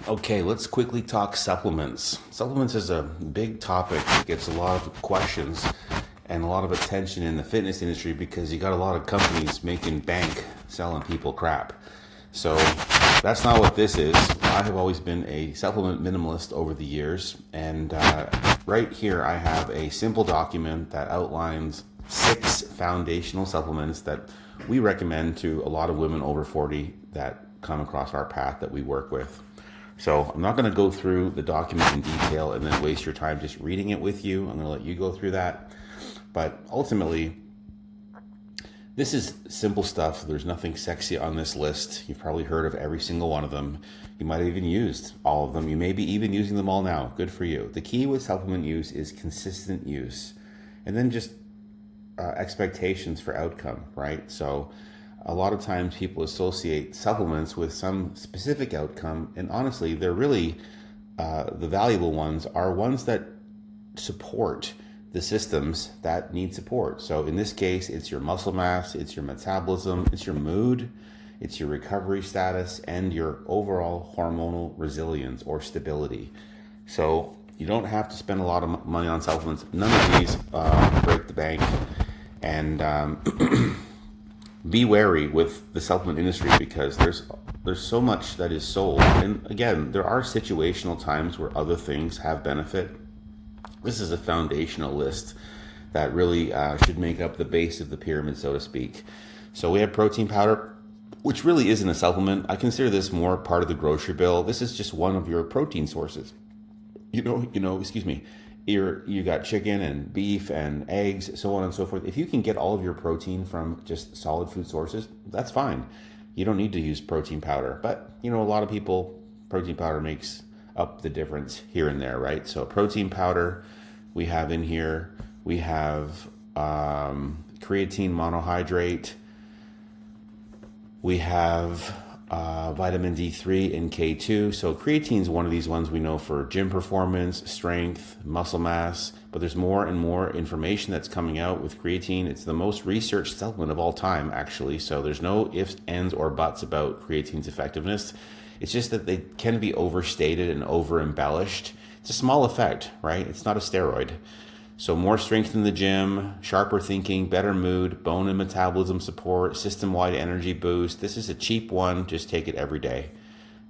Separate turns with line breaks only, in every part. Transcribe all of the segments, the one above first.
Okay, let's quickly talk supplements. Supplements is a big topic that gets a lot of questions and a lot of attention in the fitness industry because you got a lot of companies making bank selling people crap. So that's not what this is. I have always been a supplement minimalist over the years, and right here I have a simple document that outlines 6 foundational supplements that we recommend to a lot of women over 40 that come across our path that we work with. So I'm not going to go through the document in detail and then waste your time just reading it with you. I'm going to let you go through that. But ultimately, this is simple stuff. There's nothing sexy on this list. You've probably heard of every single one of them. You might have even used all of them. You may be even using them all now. Good for you. The key with supplement use is consistent use. And then just expectations for outcome, right? So a lot of times people associate supplements with some specific outcome, and honestly, they're really the valuable ones are ones that support the systems that need support. So in this case, it's your muscle mass, it's your metabolism, it's your mood, it's your recovery status, and your overall hormonal resilience or stability. So you don't have to spend a lot of money on supplements. None of these break the bank. And be wary with the supplement industry because there's so much that is sold. And again, there are situational times where other things have benefit. This is a foundational list that really should make up the base of the pyramid, so to speak. So we have protein powder, which really isn't a supplement. I consider this more part of the grocery bill. This is just one of your protein sources. Excuse me. You got chicken and beef and eggs, so on and so forth. If you can get all of your protein from just solid food sources, that's fine. You don't need to use protein powder. But, a lot of people, protein powder makes up the difference here and there, right? So protein powder we have in here. We have creatine monohydrate. We have vitamin D3 and K2. So creatine is one of these ones we know for gym performance, strength, muscle mass, but there's more and more information that's coming out with creatine. It's the most researched supplement of all time, actually. So there's no ifs, ands, or buts about creatine's effectiveness. It's just that they can be overstated and over embellished. It's a small effect, right? It's not a steroid. So more strength in the gym, sharper thinking, better mood, bone and metabolism support, system-wide energy boost. This is a cheap one. Just take it every day.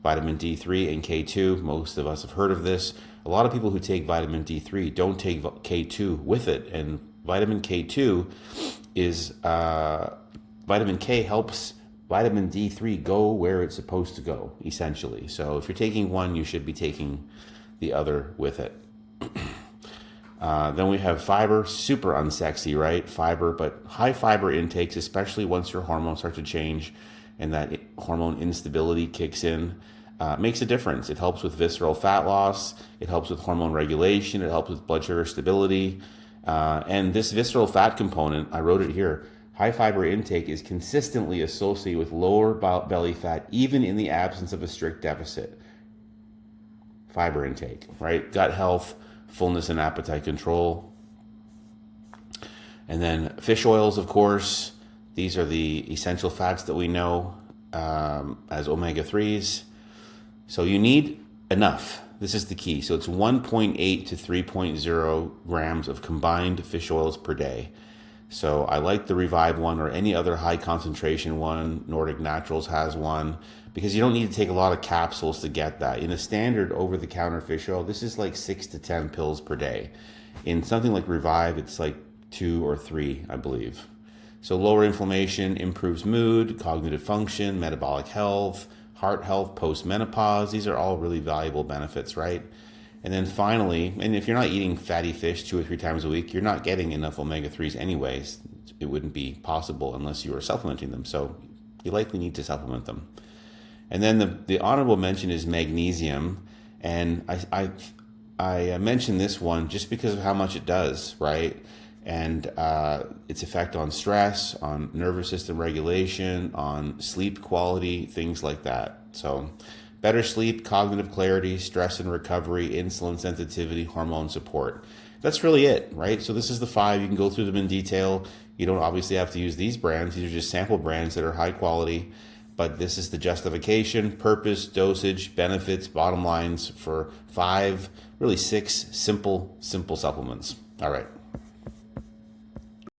Vitamin D3 and K2. Most of us have heard of this. A lot of people who take vitamin D3 don't take K2 with it. And vitamin K2 is, vitamin K helps vitamin D3 go where it's supposed to go, essentially. So if you're taking one, you should be taking the other with it. Then we have fiber, super unsexy, right? Fiber, but high fiber intakes, especially once your hormones start to change and that hormone instability kicks in, makes a difference. It helps with visceral fat loss. It helps with hormone regulation. It helps with blood sugar stability. And this visceral fat component, I wrote it here, high fiber intake is consistently associated with lower belly fat, even in the absence of a strict deficit. Fiber intake, right? Gut health, fullness and appetite control. And then fish oils, of course. These are the essential fats that we know as omega-3s. So you need enough. This is the key. So it's 1.8 to 3.0 grams of combined fish oils per day. So I like the Revive one or any other high concentration one. Nordic Naturals has one because you don't need to take a lot of capsules to get that. In a standard over-the-counter fish oil, this is like 6 to 10 pills per day. In something like Revive, it's like 2 or 3, I believe. So lower inflammation, improves mood, cognitive function, metabolic health, heart health, post-menopause. These are all really valuable benefits, right? And then finally, and if you're not eating fatty fish 2 or 3 times a week, you're not getting enough omega-3s anyways. It wouldn't be possible unless you were supplementing them. So you likely need to supplement them. And then the honorable mention is magnesium. And I mentioned this one just because of how much it does, right? And its effect on stress, on nervous system regulation, on sleep quality, things like that. So better sleep, cognitive clarity, stress and recovery, insulin sensitivity, hormone support. That's really it, right? So this is the 5. You can go through them in detail. You don't obviously have to use these brands. These are just sample brands that are high quality. but this is the justification, purpose, dosage, benefits, bottom lines for 5, really 6 simple supplements. All right.